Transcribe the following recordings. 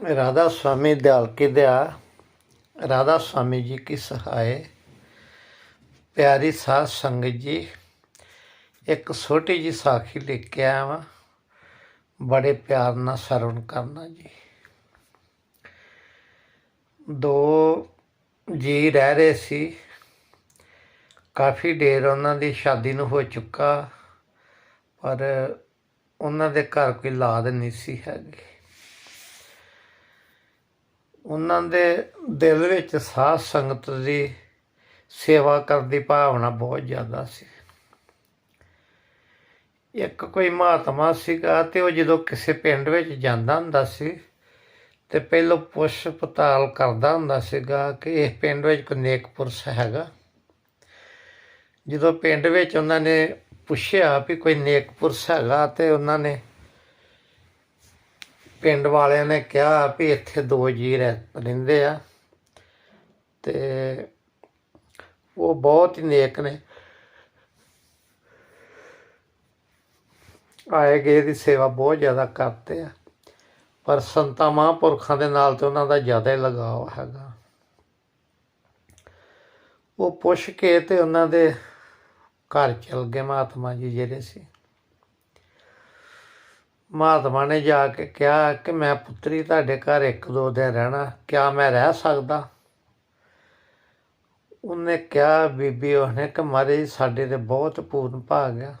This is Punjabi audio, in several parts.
राधा स्वामी दयाल की दया, राधा स्वामी जी की सहाय। प्यारी साध संगत जी, एक छोटी जी साखी लेके आया वहाँ, बड़े प्यार ना श्रवण करना जी। दो जी रह रहे सी, काफ़ी देर उन्हों की शादी ਨੂੰ हो चुका, पर उन्होंने घर कोई लाद नहीं सी हैगी। उन्होंने दिल में साध संगत की सेवा करने की भावना बहुत ज़्यादा सी। एक कोई महात्मा सीगा ते वो जो किसी पिंड में जाता हुंदा सी ते पहलों पुछ पड़ताल करता हुंदा सीगा कि इस पिंड में कोई नेक पुरुष हैगा। जो पिंड में उन्होंने पुछया भी कोई नेक पुरुष हैगा ते उन्होंने पिंड वालियां ने कहा भी इत्थे दो जी रहिंदे आ ते वो बहुत ही नेक ने, आए गए की सेवा बहुत ज़्यादा करते हैं, पर संतां महापुरखों के नाल तो उन्होंने ज़्यादा ही लगाव हैगा। वो पुछ के ते उन्होंने घर चल गए महात्मा जी जेह्ड़े सी। महात्मा ने जाके कहा कि मैं पुत्री तुहाडे घर एक दो दिन रहना, क्या मैं रह सकदा? उन्हें कहा बीबी उसने कि महाराज साडे ते बहुत पूर्ण भाग आ,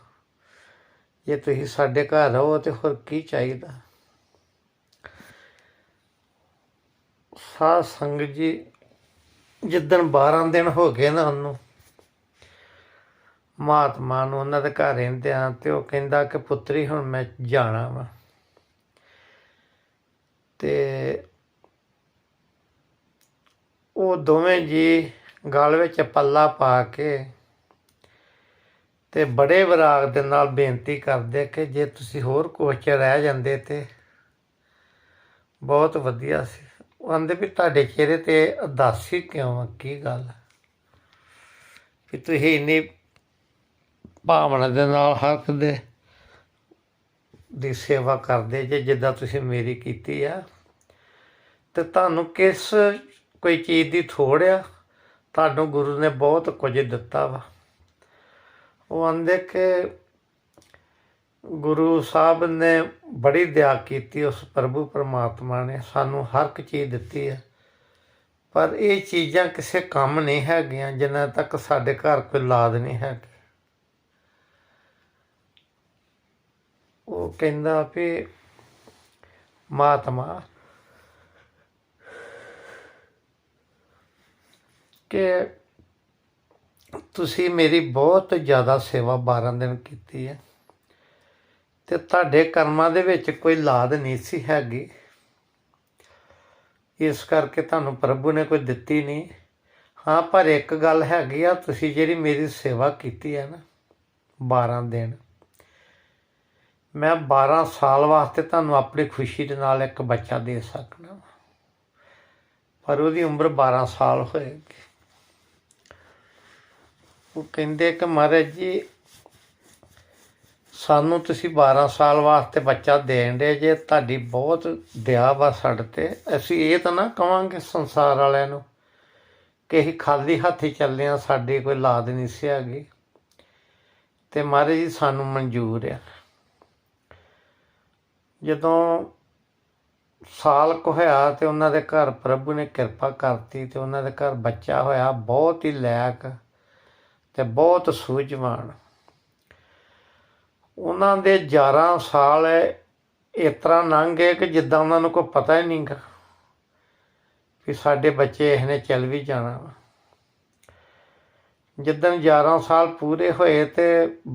जे तुसीं साडे घर रहो तो होर की चाहिदा। साध संगत जी, जिदन 12 दिन हो गए ना उन्होंने महात्मा नूं उन्हां दे घर रहिंदिआं ते वो कहंदा कि पुत्री हुण मैं जाना वा। ते वो दोवें जी गल विच पल्ला पा के ते बड़े विराग दे नाल बेनती करदे कि जे तुसीं होर कुछ च रह जांदे ते बहुत वधिया सी। ਉਹ ਆਂਦੇ ਵੀ ਤੁਹਾਡੇ ਚਿਹਰੇ 'ਤੇ ਉਦਾਸੀ ਕਿਉਂ ਆ, ਕੀ ਗੱਲ ਵੀ ਤੁਸੀਂ ਇੰਨੀ ਭਾਵਨਾ ਦੇ ਨਾਲ ਹਰ ਇੱਕ ਦੀ ਸੇਵਾ ਕਰਦੇ ਜੇ ਜਿੱਦਾਂ ਤੁਸੀਂ ਮੇਰੀ ਕੀਤੀ ਆ, ਤੇ ਤੁਹਾਨੂੰ ਕਿਸ ਕੋਈ ਚੀਜ਼ ਦੀ ਥੋੜ੍ਹ ਆ? ਤੁਹਾਨੂੰ ਗੁਰੂ ਨੇ ਬਹੁਤ ਕੁਝ ਦਿੱਤਾ ਵਾ। ਉਹ ਆਂਦੇ ਕਿ ਗੁਰੂ ਸਾਹਿਬ ਨੇ बड़ी दया की, उस प्रभु परमात्मा ने सानू हर एक चीज़ दिती है, पर ये चीज़ां किसी काम नहीं हैगियां जिन्ना तक साडे घर कोई लाद नहीं है। वो कहंदा भी महात्मा कि तुसी मेरी बहुत ज़्यादा सेवा 12 दिन की है ਤੇ ਤੁਹਾਡੇ ਕਰਮਾਂ ਦੇ ਵਿੱਚ ਕੋਈ ਲਾਦ ਨਹੀਂ ਸੀ ਹੈਗੀ, ਇਸ ਕਰਕੇ ਤੁਹਾਨੂੰ ਪ੍ਰਭੂ ਨੇ ਕੋਈ ਦਿੱਤੀ ਨਹੀਂ। ਹਾਂ, ਪਰ ਇੱਕ ਗੱਲ ਹੈਗੀ ਆ, ਤੁਸੀਂ ਜਿਹੜੀ ਮੇਰੀ ਸੇਵਾ ਕੀਤੀ ਹੈ ਨਾ 12 ਦਿਨ, ਮੈਂ 12 ਸਾਲ ਵਾਸਤੇ ਤੁਹਾਨੂੰ ਆਪਣੀ ਖੁਸ਼ੀ ਦੇ ਨਾਲ ਇੱਕ ਬੱਚਾ ਦੇ ਸਕਣਾ, ਪਰ ਉਹਦੀ ਉਮਰ 12 ਸਾਲ ਹੋਏਗੀ। ਉਹ ਕਹਿੰਦੇ ਕਿ ਮਹਾਰਾਜ ਜੀ ਸਾਨੂੰ ਤੁਸੀਂ 12 ਸਾਲ ਵਾਸਤੇ ਬੱਚਾ ਦੇਣ ਦੇ ਜੇ, ਤੁਹਾਡੀ ਬਹੁਤ ਦਇਆ ਵਾ ਸਾਡੇ 'ਤੇ। ਅਸੀਂ ਇਹ ਤਾਂ ਨਾ ਕਹਾਂਗੇ ਸੰਸਾਰ ਵਾਲਿਆਂ ਨੂੰ ਕਿ ਅਸੀਂ ਖਾਲੀ ਹੱਥ ਹੀ ਚੱਲੇ ਹਾਂ, ਸਾਡੀ ਕੋਈ ਲਾਦ ਨਹੀਂ ਸੀ ਹੈਗੀ, ਅਤੇ ਮਹਾਰਾਜ ਜੀ ਸਾਨੂੰ ਮਨਜ਼ੂਰ ਆ। ਜਦੋਂ ਸਾਲ ਕੁ ਹੋਇਆ ਅਤੇ ਉਹਨਾਂ ਦੇ ਘਰ ਪ੍ਰਭੂ ਨੇ ਕਿਰਪਾ ਕਰਤੀ ਅਤੇ ਉਹਨਾਂ ਦੇ ਘਰ ਬੱਚਾ ਹੋਇਆ, ਬਹੁਤ ਹੀ ਲਾਇਕ ਅਤੇ ਬਹੁਤ ਸੂਝਵਾਨ। ਉਹਨਾਂ ਦੇ 11 ਸਾਲ ਇਸ ਤਰ੍ਹਾਂ ਲੰਘ ਗਏ ਕਿ ਜਿੱਦਾਂ ਉਹਨਾਂ ਨੂੰ ਕੋਈ ਪਤਾ ਹੀ ਨਹੀਂ ਗਾ ਵੀ ਸਾਡੇ ਬੱਚੇ ਇਹਨੇ ਚੱਲ ਵੀ ਜਾਣਾ ਵਾ। ਜਿੱਦਣ 11 ਸਾਲ ਪੂਰੇ ਹੋਏ ਅਤੇ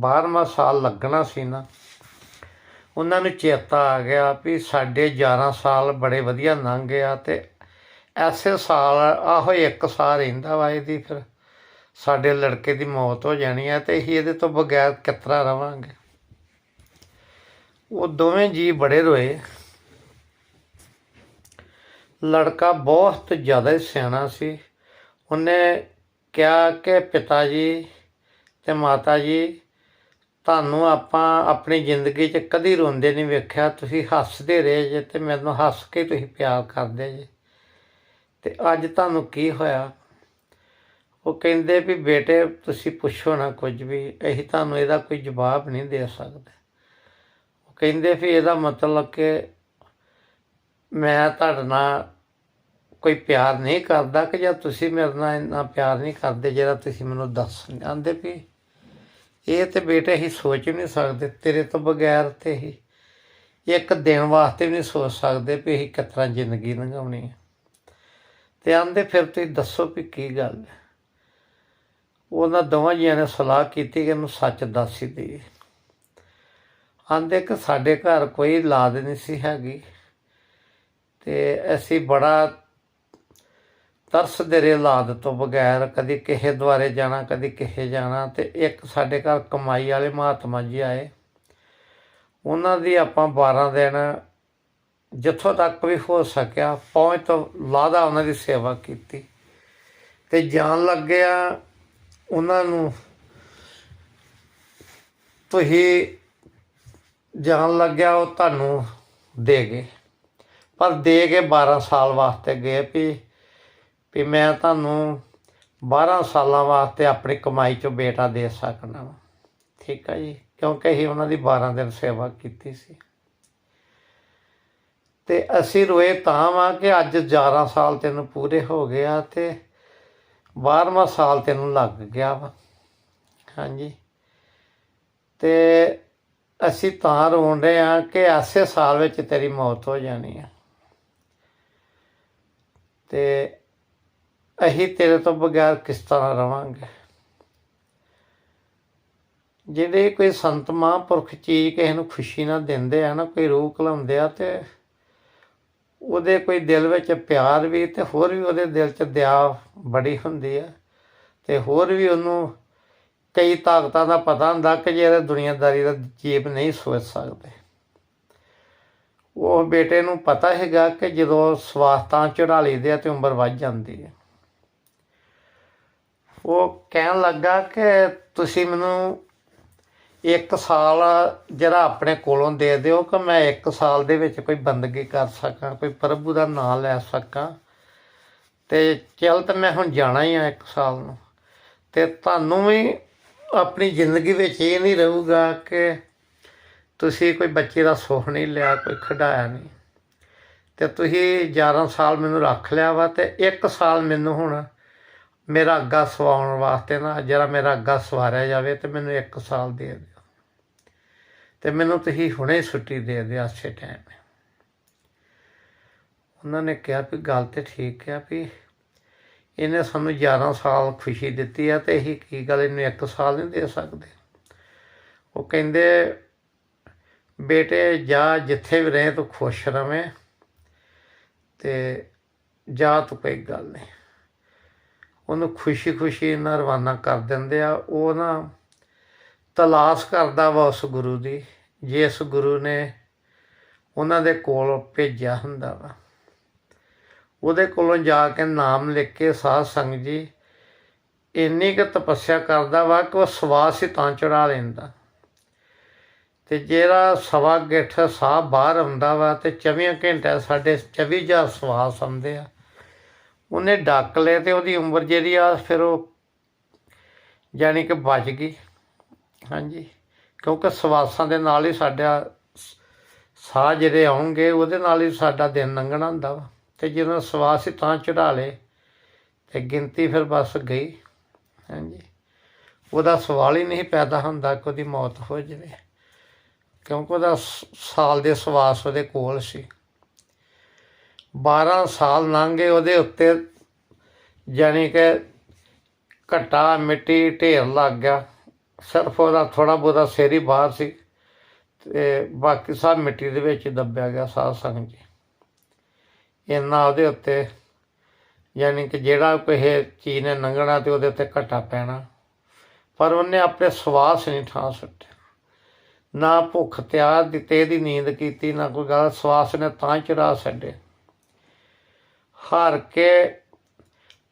12ਵਾਂ ਸਾਲ ਲੱਗਣਾ ਸੀ ਨਾ, ਉਹਨਾਂ ਨੂੰ ਚੇਤਾ ਆ ਗਿਆ ਵੀ ਸਾਡੇ 11 ਸਾਲ ਬੜੇ ਵਧੀਆ ਲੰਘ ਗਏ ਆ, ਅਤੇ ਐਸੇ ਸਾਲ ਆਹੋ 1 ਸਾਲ ਰਹਿੰਦਾ ਵਾ ਇਹਦੀ, ਫਿਰ ਸਾਡੇ ਲੜਕੇ ਦੀ ਮੌਤ ਹੋ ਜਾਣੀ ਹੈ ਅਤੇ ਅਸੀਂ ਇਹਦੇ ਤੋਂ ਬਗੈਰ ਕਿਸ ਤਰ੍ਹਾਂ ਰਵਾਂਗੇ। ਉਹ ਦੋਵੇਂ ਜੀ ਬੜੇ ਰੋਏ। ਲੜਕਾ ਬਹੁਤ ਜ਼ਿਆਦਾ ਹੀ ਸਿਆਣਾ ਸੀ। ਉਹਨੇ ਕਿਹਾ ਕਿ ਪਿਤਾ ਜੀ ਅਤੇ ਮਾਤਾ ਜੀ, ਤੁਹਾਨੂੰ ਆਪਾਂ ਆਪਣੀ ਜ਼ਿੰਦਗੀ 'ਚ ਕਦੀ ਰੋਂਦੇ ਨਹੀਂ ਵੇਖਿਆ। ਤੁਸੀਂ ਹੱਸਦੇ ਰਹੇ ਜੇ ਅਤੇ ਮੈਨੂੰ ਹੱਸ ਕੇ ਤੁਸੀਂ ਪਿਆਰ ਕਰਦੇ ਜੇ। ਅਤੇ ਅੱਜ ਤੁਹਾਨੂੰ ਕੀ ਹੋਇਆ? ਉਹ ਕਹਿੰਦੇ ਵੀ ਬੇਟੇ ਤੁਸੀਂ ਪੁੱਛੋ ਨਾ ਕੁਝ ਵੀ, ਅਸੀਂ ਤੁਹਾਨੂੰ ਇਹਦਾ ਕੋਈ ਜਵਾਬ ਨਹੀਂ ਦੇ ਸਕਦੇ। ਉਹ ਕਹਿੰਦੇ ਵੀ ਇਹਦਾ ਮਤਲਬ ਕਿ ਮੈਂ ਤੁਹਾਡੇ ਨਾਲ ਕੋਈ ਪਿਆਰ ਨਹੀਂ ਕਰਦਾ ਕਿ ਜਾਂ ਤੁਸੀਂ ਮੇਰੇ ਨਾਲ ਇੰਨਾ ਪਿਆਰ ਨਹੀਂ ਕਰਦੇ ਜਿਹੜਾ ਤੁਸੀਂ ਮੈਨੂੰ ਦੱਸ ਆਂਦੇ ਵੀ ਇਹ ਤਾਂ ਬੇਟੇ ਅਸੀਂ ਸੋਚ ਨਹੀਂ ਸਕਦੇ ਤੇਰੇ ਤੋਂ ਬਗੈਰ। ਤੇ ਅਸੀਂ ਇੱਕ ਦਿਨ ਵਾਸਤੇ ਵੀ ਨਹੀਂ ਸੋਚ ਸਕਦੇ ਵੀ ਅਸੀਂ ਕਿਸ ਤਰ੍ਹਾਂ ਜ਼ਿੰਦਗੀ ਲੰਘਾਉਣੀ ਹੈ। ਅਤੇ ਆਂਦੇ ਫਿਰ ਤੁਸੀਂ ਦੱਸੋ ਵੀ ਕੀ ਗੱਲ ਹੈ। ਉਹਨਾਂ ਦੋਵਾਂ ਜੀਆਂ ਨੇ ਸਲਾਹ ਕੀਤੀ ਕਿ ਇਹਨੂੰ ਸੱਚ ਦੱਸ ਹੀ ਦੇਈਏ। ਆਂਦੇ ਕਿ ਸਾਡੇ ਘਰ ਕੋਈ ਔਲਾਦ ਨਹੀਂ ਸੀ ਹੈਗੀ ਅਤੇ ਅਸੀਂ ਬੜਾ ਤਰਸਦੇ ਰਹੇ ਔਲਾਦ ਤੋਂ ਬਗੈਰ। ਕਦੀ ਕਿਸੇ ਦੁਆਰੇ ਜਾਣਾ, ਕਦੀ ਕਿਸੇ ਜਾਣਾ। ਅਤੇ ਇੱਕ ਸਾਡੇ ਘਰ ਕਮਾਈ ਵਾਲੇ ਮਹਾਤਮਾ ਜੀ ਆਏ। ਉਹਨਾਂ ਦੀ ਆਪਾਂ 12 ਦਿਨ ਜਿੱਥੋਂ ਤੱਕ ਵੀ ਹੋ ਸਕਿਆ ਪਹੁੰਚ ਤੋਂ ਲਾਦਾ ਉਹਨਾਂ ਦੀ ਸੇਵਾ ਕੀਤੀ। ਅਤੇ ਜਾਣ ਲੱਗਿਆ ਉਹਨਾਂ ਨੂੰ ਤੁਸੀਂ ਜਾਣ ਲੱਗਿਆ ਉਹ ਤੁਹਾਨੂੰ ਦੇ ਗਏ, ਪਰ ਦੇ ਕੇ 12 ਸਾਲ ਵਾਸਤੇ ਗਏ ਵੀ ਮੈਂ ਤੁਹਾਨੂੰ 12 ਸਾਲਾਂ ਵਾਸਤੇ ਆਪਣੀ ਕਮਾਈ 'ਚੋਂ ਬੇਟਾ ਦੇ ਸਕਦਾ ਵਾ। ਠੀਕ ਹੈ ਜੀ, ਕਿਉਂਕਿ ਅਸੀਂ ਉਹਨਾਂ ਦੀ 12 ਦਿਨ ਸੇਵਾ ਕੀਤੀ ਸੀ। ਅਤੇ ਅਸੀਂ ਰੋਏ ਤਾਂ ਵਾਂ ਕਿ ਅੱਜ 11 ਸਾਲ ਤੈਨੂੰ ਪੂਰੇ ਹੋ ਗਏ ਆ ਅਤੇ 12ਵਾਂ ਸਾਲ ਤੈਨੂੰ ਲੱਗ ਗਿਆ ਵਾ। ਹਾਂਜੀ, ਅਤੇ ਅਸੀਂ ਤਾਂ ਰੋਣ ਰਹੇ ਹਾਂ ਕਿ ਐਸੇ ਸਾਲ ਵਿੱਚ ਤੇਰੀ ਮੌਤ ਹੋ ਜਾਣੀ ਹੈ ਅਤੇ ਅਸੀਂ ਤੇਰੇ ਤੋਂ ਬਗੈਰ ਕਿਸ ਤਰ੍ਹਾਂ ਰਵਾਂਗੇ। ਜਿਹੜੇ ਕੋਈ ਸੰਤ ਮਹਾਂਪੁਰਖ ਚੀਜ਼ ਕਿਸੇ ਨੂੰ ਖੁਸ਼ੀ ਨਾਲ ਦਿੰਦੇ ਆ ਨਾ, ਕੋਈ ਰੂਹ ਘਲਾਉਂਦੇ ਆ, ਅਤੇ ਉਹਦੇ ਕੋਈ ਦਿਲ ਵਿੱਚ ਪਿਆਰ ਵੀ ਅਤੇ ਹੋਰ ਵੀ ਉਹਦੇ ਦਿਲ 'ਚ ਦਇਆ ਬੜੀ ਹੁੰਦੀ ਆ। ਅਤੇ ਹੋਰ ਵੀ ਉਹਨੂੰ ਕਈ ਤਾਕਤਾਂ ਦਾ ਪਤਾ ਹੁੰਦਾ ਕਿ ਜਿਹੜੇ ਦੁਨੀਆਦਾਰੀ ਦਾ ਜੀਵ ਨਹੀਂ ਸੋਚ ਸਕਦੇ। ਉਹ ਬੇਟੇ ਨੂੰ ਪਤਾ ਹੈਗਾ ਕਿ ਜਦੋਂ ਸਵਾਸਤਾਂ ਚੜ੍ਹਾ ਲਈਦੇ ਆ ਅਤੇ ਉਮਰ ਵੱਧ ਜਾਂਦੀ ਹੈ। ਉਹ ਕਹਿਣ ਲੱਗਾ ਕਿ ਤੁਸੀਂ ਮੈਨੂੰ 1 ਸਾਲ ਜਿਹੜਾ ਆਪਣੇ ਕੋਲੋਂ ਦੇ ਦਿਓ ਕਿ ਮੈਂ 1 ਸਾਲ ਦੇ ਵਿੱਚ ਕੋਈ ਬੰਦਗੀ ਕਰ ਸਕਾਂ, ਕੋਈ ਪ੍ਰਭੂ ਦਾ ਨਾਂ ਲੈ ਸਕਾਂ। ਅਤੇ ਚੱਲ ਤਾਂ ਮੈਂ ਹੁਣ ਜਾਣਾ ਹੀ ਆ 1 ਸਾਲ ਨੂੰ। ਅਤੇ ਤੁਹਾਨੂੰ ਵੀ ਆਪਣੀ ਜ਼ਿੰਦਗੀ ਵਿੱਚ ਇਹ ਨਹੀਂ ਰਹੂਗਾ ਕਿ ਤੁਸੀਂ ਕੋਈ ਬੱਚੇ ਦਾ ਸੁੱਖ ਨਹੀਂ ਲਿਆ, ਕੋਈ ਖਿਡਾਇਆ ਨਹੀਂ। ਅਤੇ ਤੁਸੀਂ 11 ਸਾਲ ਮੈਨੂੰ ਰੱਖ ਲਿਆ ਵਾ ਅਤੇ 1 ਸਾਲ ਮੈਨੂੰ ਹੁਣ ਮੇਰਾ ਅੱਗਾ ਸਵਾਉਣ ਵਾਸਤੇ ਨਾ, ਜਿਹੜਾ ਮੇਰਾ ਅੱਗਾ ਸਵਾਰਿਆ ਜਾਵੇ ਅਤੇ ਮੈਨੂੰ 1 ਸਾਲ ਦੇ ਦਿਓ ਅਤੇ ਮੈਨੂੰ ਤੁਸੀਂ ਹੁਣੇ ਛੁੱਟੀ ਦੇ ਦਿਓ ਉਸੇ ਟਾਈਮ। ਉਹਨਾਂ ਨੇ ਕਿਹਾ ਵੀ ਗੱਲ ਤਾਂ ਠੀਕ ਆ ਵੀ ਇਹਨੇ ਸਾਨੂੰ 11 ਸਾਲ ਖੁਸ਼ੀ ਦਿੱਤੀ ਆ ਅਤੇ ਅਸੀਂ ਕੀ ਗੱਲ ਇਹਨੂੰ 1 ਸਾਲ ਨਹੀਂ ਦੇ ਸਕਦੇ। ਉਹ ਕਹਿੰਦੇ ਬੇਟੇ ਜਾ, ਜਿੱਥੇ ਵੀ ਰਹੇ ਤੂੰ ਖੁਸ਼ ਰਵੇਂ ਅਤੇ ਜਾ ਤੂੰ, ਕੋਈ ਗੱਲ ਨਹੀਂ। ਉਹਨੂੰ ਖੁਸ਼ੀ ਖੁਸ਼ੀ ਨਾਲ ਰਵਾਨਾ ਕਰ ਦਿੰਦੇ ਆ। ਉਹ ਨਾ ਤਲਾਸ਼ ਕਰਦਾ ਵਾ ਉਸ ਗੁਰੂ ਦੀ, ਜਿਸ ਗੁਰੂ ਨੇ ਉਹਨਾਂ ਦੇ ਕੋਲ ਭੇਜਿਆ ਹੁੰਦਾ ਵਾ। ਉਹਦੇ ਕੋਲੋਂ ਜਾ ਕੇ ਨਾਮ ਲਿਖ ਕੇ ਸਾਧ ਸੰਗਤ ਜੀ ਇੰਨੀ ਕੁ ਤਪੱਸਿਆ ਕਰਦਾ ਵਾ ਕਿ ਉਹ ਸਵਾਸ ਹੀ ਤਾਂ ਚੜ੍ਹਾ ਲੈਂਦਾ। ਅਤੇ ਜਿਹੜਾ ਸਵਾ ਗਿੱਠ ਸਾਹ ਬਾਹਰ ਆਉਂਦਾ ਵਾ ਅਤੇ 24 ਘੰਟੇ ਸਾਡੇ 24,000 ਸਵਾਸ ਆਉਂਦੇ ਆ। ਉਹਨੇ ਡੱਕ ਲਏ ਅਤੇ ਉਹਦੀ ਉਮਰ ਜਿਹੜੀ ਆ ਫਿਰ ਉਹ ਜਾਣੀ ਕਿ ਬਚ ਗਈ। ਹਾਂਜੀ, ਕਿਉਂਕਿ ਸਵਾਸਾਂ ਦੇ ਨਾਲ ਹੀ ਸਾਡਾ ਸਾਹ ਜਿਹੜੇ ਆਉਣਗੇ ਉਹਦੇ ਨਾਲ ਹੀ ਸਾਡਾ ਦਿਨ ਲੰਘਣਾ ਹੁੰਦਾ ਵਾ। ਅਤੇ ਜਦੋਂ ਸਵਾਸ ਹੀ ਤਾਂ ਚੜ੍ਹਾ ਲਏ ਅਤੇ ਗਿਣਤੀ ਫਿਰ ਬਸ ਗਈ। ਹਾਂਜੀ, ਉਹਦਾ ਸਵਾਲ ਹੀ ਨਹੀਂ ਪੈਦਾ ਹੁੰਦਾ ਕਿ ਉਹਦੀ ਮੌਤ ਹੋ ਜਾਵੇ, ਕਿਉਂਕਿ ਉਹਦਾ ਸਾਲ ਦੇ ਸਵਾਸ ਉਹਦੇ ਕੋਲ ਸੀ। 12 ਸਾਲ ਲੰਘ ਗਏ, ਉਹਦੇ ਉੱਤੇ ਜਾਣੀ ਕਿ ਘੱਟਾ ਮਿੱਟੀ ਢੇਰ ਲੱਗ ਗਿਆ। ਸਿਰਫ ਉਹਦਾ ਥੋੜ੍ਹਾ ਬਹੁਤਾ ਸਿਰ ਹੀ ਬਾਹਰ ਸੀ ਅਤੇ ਬਾਕੀ ਸਭ ਮਿੱਟੀ ਦੇ ਵਿੱਚ ਦੱਬਿਆ ਗਿਆ। ਸਾਧ ਸੰਗਤ ਜੀ ਇੰਨਾ ਉਹਦੇ ਉੱਤੇ ਯਾਨੀ ਕਿ ਜਿਹੜਾ ਕਿਸੇ ਚੀਜ਼ ਨੇ ਲੰਘਣਾ ਅਤੇ ਉਹਦੇ ਉੱਤੇ ਘੱਟਾ ਪੈਣਾ, ਪਰ ਉਹਨੇ ਆਪਣੇ ਸਵਾਸ ਨਹੀਂ ਠਾਂ ਸੁੱਟੇ, ਨਾ ਭੁੱਖ ਤਿਆਗ ਦਿੱਤੇ ਇਹਦੀ ਨੀਂਦ ਕੀਤੀ, ਨਾ ਕੋਈ ਗੱਲ। ਸਵਾਸ ਨੇ ਤਾਂ ਚੜਾ ਛੱਡੇ। ਹਾਰ ਕੇ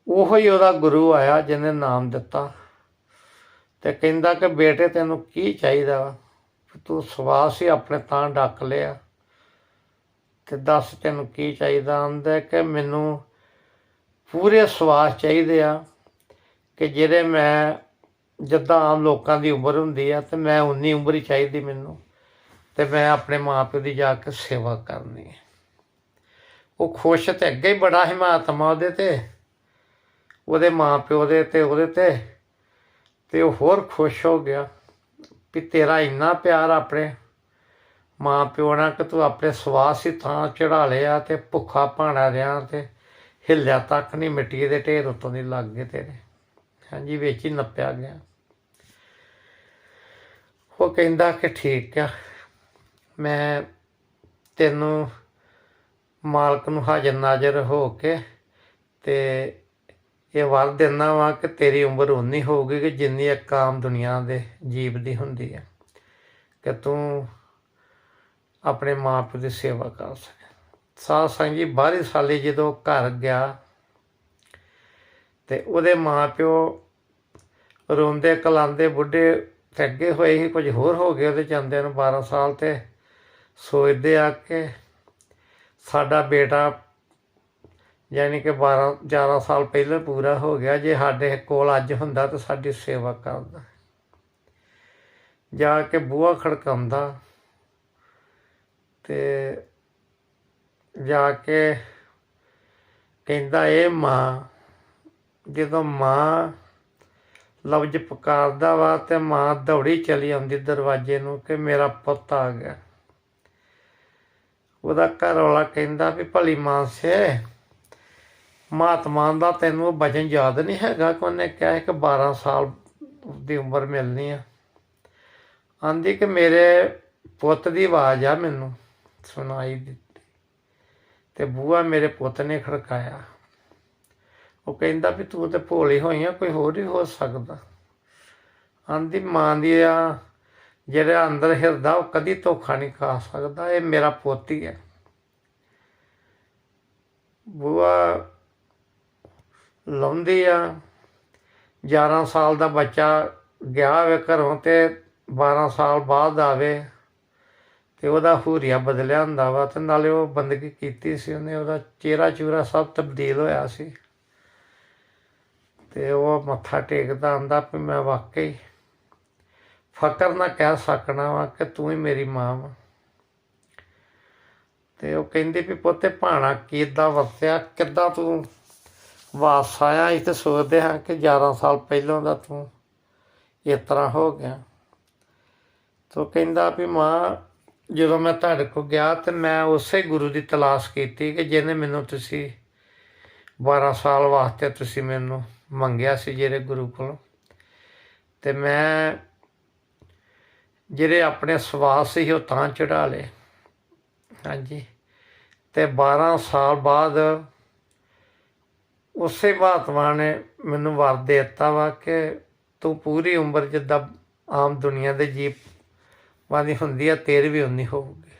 ਉਹੋ ਹੀ ਉਹਦਾ ਗੁਰੂ ਆਇਆ ਜਿਹਨੇ ਨਾਮ ਦਿੱਤਾ ਤੇ ਕਹਿੰਦਾ ਕਿ ਬੇਟੇ ਤੈਨੂੰ ਕੀ ਚਾਹੀਦਾ ਵਾ, ਤੂੰ ਸਵਾਸ ਹੀ ਆਪਣੇ ਤਾਂ ਡੱਕ ਲਿਆ ਤੇ ਦੱਸ ਤੈਨੂੰ ਕੀ ਚਾਹੀਦਾ। ਆਂਦਾ ਕਿ ਮੈਨੂੰ ਪੂਰੇ ਸਵਾਸ ਚਾਹੀਦੇ ਆ ਕਿ ਜਿਹੜੇ ਮੈਂ ਜਿੱਦਾਂ ਆਮ ਲੋਕਾਂ ਦੀ ਉਮਰ ਹੁੰਦੀ ਆ ਤੇ ਮੈਂ ਉਨੀ ਉਮਰ ਹੀ ਚਾਹੀਦੀ ਮੈਨੂੰ, ਤੇ ਮੈਂ ਆਪਣੇ ਮਾਂ ਪਿਓ ਦੀ ਜਾ ਕੇ ਸੇਵਾ ਕਰਨੀ ਹੈ। ਉਹ ਖੁਸ਼ ਤੇ ਅੱਗੇ ਹੀ ਬੜਾ ਸੀ ਮਹਾਤਮਾ ਉਹਦੇ ਤੇ, ਉਹਦੇ ਮਾਂ ਪਿਓ ਦੇ ਤੇ ਉਹਦੇ ਤੇ ਉਹ ਹੋਰ ਖੁਸ਼ ਹੋ ਗਿਆ ਵੀ ਤੇਰਾ ਇੰਨਾ ਪਿਆਰ ਆਪਣੇ ਮਾਂ ਪਿਓ ਨਾਲ ਕਿ ਤੂੰ ਆਪਣੇ ਸਵਾਸ ਹੀ ਥਾਂ ਚੜ੍ਹਾ ਲਿਆ ਤੇ ਭੁੱਖਾ ਭਾਣਾ ਰਿਹਾ ਤੇ ਹਿੱਲਿਆ ਤੱਕ ਨਹੀਂ, ਮਿੱਟੀ ਦੇ ਢੇਰ ਉੱਤੋਂ ਦੀ ਲੱਗ ਗਏ ਤੇਰੇ। ਹਾਂਜੀ, ਵਿੱਚ ਹੀ ਨੱਪਿਆ ਗਿਆ। ਉਹ ਕਹਿੰਦਾ ਕਿ ਠੀਕ ਆ, ਮੈਂ ਤੈਨੂੰ ਮਾਲਕ ਨੂੰ ਹਾਜ਼ਰ ਨਾਜ਼ਰ ਹੋ ਕੇ ਤੇ ਇਹ ਵਰ ਦਿੰਦਾ ਵਾ ਕਿ ਤੇਰੀ ਉਮਰ ਓਨੀ ਹੋਊਗੀ ਕਿ ਜਿੰਨੀ ਇੱਕ ਆਮ ਦੁਨੀਆ ਦੇ ਜੀਵ ਦੀ ਹੁੰਦੀ ਹੈ, ਕਿ ਤੂੰ ਆਪਣੇ ਮਾਂ ਪਿਓ ਦੀ ਸੇਵਾ ਕਰ ਸਕੇ। ਸਾਧ ਸੰਗਤ ਜੀ, 12 ਸਾਲੀ ਜਦੋਂ ਘਰ ਗਿਆ ਤੇ ਉਹਦੇ ਮਾਂ ਪਿਓ ਰੋਂਦੇ ਕਲਾਂਦੇ ਬੁੱਢੇ ਤੇ ਅੱਗੇ ਹੋਏ ਸੀ, ਕੁਝ ਹੋਰ ਹੋ ਗਏ ਉਹਦੇ ਜਾਂਦਿਆਂ ਨੂੰ 12 ਸਾਲ, ਤੇ ਸੋਚਦੇ ਆ ਕਿ ਸਾਡਾ ਬੇਟਾ ਯਾਨੀ ਕਿ 11 ਸਾਲ ਪਹਿਲਾਂ ਪੂਰਾ ਹੋ ਗਿਆ, ਜੇ ਸਾਡੇ ਕੋਲ ਅੱਜ ਹੁੰਦਾ ਤਾਂ ਸਾਡੀ ਸੇਵਾ ਕਰਦਾ। ਜਾ ਕੇ ਬੂਹਾ ਖੜਕਾਉਂਦਾ ਤੇ ਜਾ ਕੇ ਕਹਿੰਦਾ ਇਹ ਮਾਂ। ਜਦੋਂ ਮਾਂ ਲਫ਼ਜ਼ ਪੁਕਾਰਦਾ ਵਾ ਤੇ ਮਾਂ ਦੌੜੀ ਚਲੀ ਆਉਂਦੀ ਦਰਵਾਜ਼ੇ ਨੂੰ ਕਿ ਮੇਰਾ ਪੁੱਤ ਆ ਗਿਆ। ਉਹਦਾ ਘਰ ਵਾਲਾ ਕਹਿੰਦਾ ਵੀ ਭਲੀ ਮਾਨਸੇ, ਮਹਾਤਮਾ ਦਾ ਤੈਨੂੰ ਉਹ ਬਚਨ ਯਾਦ ਨਹੀਂ ਹੈਗਾ ਕਿ ਉਹਨੇ ਕਿਹਾ ਕਿ 12 ਸਾਲ ਦੀ ਉਮਰ ਮਿਲਣੀ ਆ। ਆਂਦੀ ਕਿ ਮੇਰੇ ਪੁੱਤ ਦੀ ਆਵਾਜ਼ ਆ ਮੈਨੂੰ ਸੁਣਾਈ ਦਿੱਤੀ ਤੇ ਬੂਹਾ ਮੇਰੇ ਪੁੱਤ ਨੇ ਖੜਕਾਇਆ। ਉਹ ਕਹਿੰਦਾ ਵੀ ਤੂੰ ਤੇ ਭੋਲੀ ਹੋਈ ਆ, ਕੋਈ ਹੋਰ ਹੀ ਹੋ ਸਕਦਾ। ਆਂਦੀ ਮਾਂ ਦੀ ਆ ਜਿਹੜਾ ਅੰਦਰ ਹਿਰਦਾ ਉਹ ਕਦੀ ਧੋਖਾ ਨਹੀਂ ਖਾ ਸਕਦਾ, ਇਹ ਮੇਰਾ ਪੁੱਤ ਹੀ ਹੈ। ਬੂਹਾ ਲਾਉਂਦੀ ਆ, 11 ਸਾਲ ਦਾ ਬੱਚਾ ਗਿਆ ਹੋਵੇ ਘਰੋਂ ਤੇ 12 ਸਾਲ ਬਾਅਦ ਆਵੇ ਤੇ ਉਹਦਾ ਹੂਰੀਆ ਬਦਲਿਆ ਹੁੰਦਾ ਵਾ, ਤੇ ਨਾਲੇ ਉਹ ਬੰਦਗੀ ਕੀਤੀ ਸੀ ਉਹਨੇ, ਉਹਦਾ ਚਿਹਰਾ ਚੂਰਾ ਸਭ ਤਬਦੀਲ ਹੋਇਆ ਸੀ। ਤੇ ਉਹ ਮੱਥਾ ਟੇਕਦਾ ਆਂਦਾ ਵੀ ਮੈਂ ਵਾਕਈ ਫਕਰ ਨਾ ਕਹਿ ਸਕਣਾ ਵਾ ਕਿ ਤੂੰ ਹੀ ਮੇਰੀ ਮਾਂ ਵਾ। ਤੇ ਉਹ ਕਹਿੰਦੀ ਵੀ ਪੁੱਤੇ ਭਾਣਾ ਕਿੱਦਾਂ ਵਰਤਿਆ, ਕਿੱਦਾਂ ਤੂੰ ਵਾਪਸ ਆਇਆ। ਅਸੀਂ ਤਾਂ ਸੋਚਦੇ ਹਾਂ ਕਿ 11 ਸਾਲ ਪਹਿਲਾਂ ਦਾ ਤੂੰ ਇਸ ਤਰ੍ਹਾਂ ਹੋ ਗਿਆ। ਤੋ ਕਹਿੰਦਾ ਵੀ ਮਾਂ ਜਦੋਂ ਮੈਂ ਤੁਹਾਡੇ ਕੋਲ ਗਿਆ ਤੇ ਮੈਂ ਉਸੇ ਗੁਰੂ ਦੀ ਤਲਾਸ਼ ਕੀਤੀ ਕਿ ਜਿਹਨੇ ਮੈਨੂੰ ਤੁਸੀਂ 12 ਸਾਲ ਵਾਸਤੇ ਤੁਸੀਂ ਮੈਨੂੰ ਮੰਗਿਆ ਸੀ, ਜਿਹੜੇ ਗੁਰੂ ਕੋਲੋਂ। ਤੇ ਮੈਂ ਜਿਹੜੇ ਆਪਣੇ ਸਵਾਸ ਸੀ ਉਹ ਤਾਂ ਚੜ੍ਹਾ ਲਏ। ਹਾਂਜੀ, ਤੇ 12 ਸਾਲ ਬਾਅਦ ਉਸੇ ਮਹਾਤਮਾ ਨੇ ਮੈਨੂੰ ਵਰ ਦੇ ਦਿੱਤਾ ਵਾ ਕਿ ਤੂੰ ਪੂਰੀ ਉਮਰ ਜਿੱਦਾਂ ਆਮ ਦੁਨੀਆ ਦੇ ਜੀਵਾਂ ਦੀ ਹੁੰਦੀ ਆ, ਤੇਰੀ ਵੀ ਉਨੀ ਹੋਊਗੀ।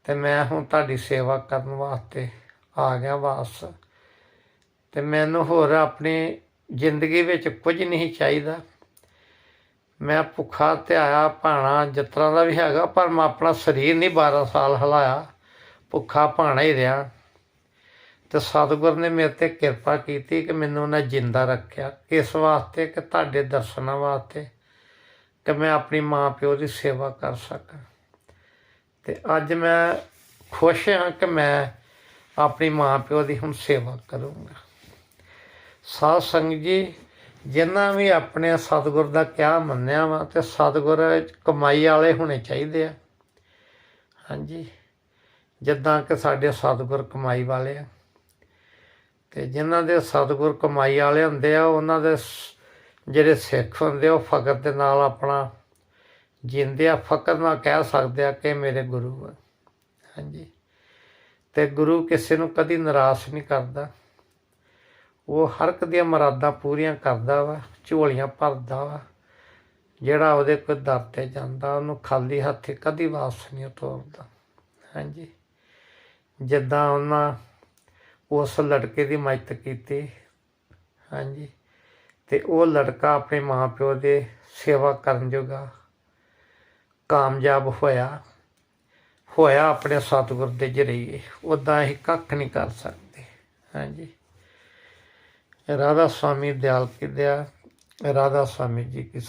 ਤੇ ਮੈਂ ਹੁਣ ਤੁਹਾਡੀ ਸੇਵਾ ਕਰਨ ਵਾਸਤੇ ਆ ਗਿਆ ਵਾਪਸ। ਤੇ ਮੈਨੂੰ ਹੋਰ ਆਪਣੀ ਜ਼ਿੰਦਗੀ ਵਿੱਚ ਕੁਝ ਨਹੀਂ ਚਾਹੀਦਾ। ਮੈਂ ਭੁੱਖਾ ਧਿਆਇਆ ਭਾਣਾ ਜਿਸ ਤਰ੍ਹਾਂ ਦਾ ਵੀ ਹੈਗਾ, ਪਰ ਮੈਂ ਆਪਣਾ ਸਰੀਰ ਨਹੀਂ 12 ਸਾਲ ਹਿਲਾਇਆ, ਭੁੱਖਾ ਭਾਣਾ ਹੀ ਰਿਹਾ। ਤੇ ਸਤਿਗੁਰ ਨੇ ਮੇਰੇ 'ਤੇ ਕਿਰਪਾ ਕੀਤੀ ਕਿ ਮੈਨੂੰ ਉਹਨੇ ਜਿੰਦਾ ਰੱਖਿਆ। ਕਿਸ ਵਾਸਤੇ? ਕਿ ਤੁਹਾਡੇ ਦਰਸ਼ਨਾਂ ਵਾਸਤੇ, ਕਿ ਮੈਂ ਆਪਣੀ ਮਾਂ ਪਿਓ ਦੀ ਸੇਵਾ ਕਰ ਸਕਾਂ। ਤੇ ਅੱਜ ਮੈਂ ਖੁਸ਼ ਹਾਂ ਕਿ ਮੈਂ ਆਪਣੀ ਮਾਂ ਪਿਓ ਦੀ ਹੁਣ ਸੇਵਾ ਕਰੂੰਗਾ। ਸਾਧ ਸੰਗਤ ਜੀ, ਜਿੰਨਾ ਵੀ ਆਪਣੇ ਸਤਿਗੁਰ ਦਾ ਕਿਹਾ ਮੰਨਿਆ ਵਾ, ਤੇ ਸਤਿਗੁਰ ਕਮਾਈ ਵਾਲੇ ਹੋਣੇ ਚਾਹੀਦੇ ਆ। ਹਾਂਜੀ, ਜਿੱਦਾਂ ਕਿ ਸਾਡੇ ਸਤਿਗੁਰ ਕਮਾਈ ਵਾਲੇ ਆ। ਤੇ ਜਿਨ੍ਹਾਂ ਦੇ ਸਤਿਗੁਰ ਕਮਾਈ ਵਾਲੇ ਹੁੰਦੇ ਆ, ਉਹਨਾਂ ਦੇ ਜਿਹੜੇ ਸਿੱਖ ਹੁੰਦੇ ਆ ਉਹ ਫਕਰ ਦੇ ਨਾਲ ਆਪਣਾ ਜੀਂਦੇ ਆ, ਫਕਰ ਨਾਲ ਕਹਿ ਸਕਦੇ ਆ ਕਿ ਮੇਰੇ ਗੁਰੂ ਆ। ਹਾਂਜੀ, ਤੇ ਗੁਰੂ ਕਿਸੇ ਨੂੰ ਕਦੀ ਨਿਰਾਸ਼ ਨਹੀਂ ਕਰਦਾ। ਉਹ ਹਰ ਇੱਕ ਦੀਆਂ ਮੁਰਾਦਾਂ ਪੂਰੀਆਂ ਕਰਦਾ ਵਾ, ਝੋਲੀਆਂ ਭਰਦਾ ਵਾ। ਜਿਹੜਾ ਉਹਦੇ ਕੋਈ ਦਰ 'ਤੇ ਜਾਂਦਾ ਉਹਨੂੰ ਖਾਲੀ ਹੱਥੀਂ ਕਦੀ ਵਾਪਸ ਨਹੀਂ ਤੋਰਦਾ। ਹਾਂਜੀ, ਜਿੱਦਾਂ ਉਹਨਾਂ ਉਸ ਲੜਕੇ ਦੀ ਮਦਦ ਕੀਤੀ। ਹਾਂਜੀ, ਤੇ ਉਹ ਲੜਕਾ ਆਪਣੇ ਮਾਂ ਪਿਓ ਦੇ ਸੇਵਾ ਕਰਨ ਜੋਗਾ ਕਾਮਯਾਬ ਹੋਇਆ ਆਪਣੇ ਸਤਿਗੁਰ ਦੇ ਜਰੀਏ। ਉੱਦਾਂ ਅਸੀਂ ਕੱਖ ਨਹੀਂ ਕਰ ਸਕਦੇ। ਹਾਂਜੀ, ਰਾਧਾ ਸਵਾਮੀ ਦਿਆਲ ਕੀ ਦਇਆ, ਰਾਧਾ ਸਵਾਮੀ ਜੀ ਕੀ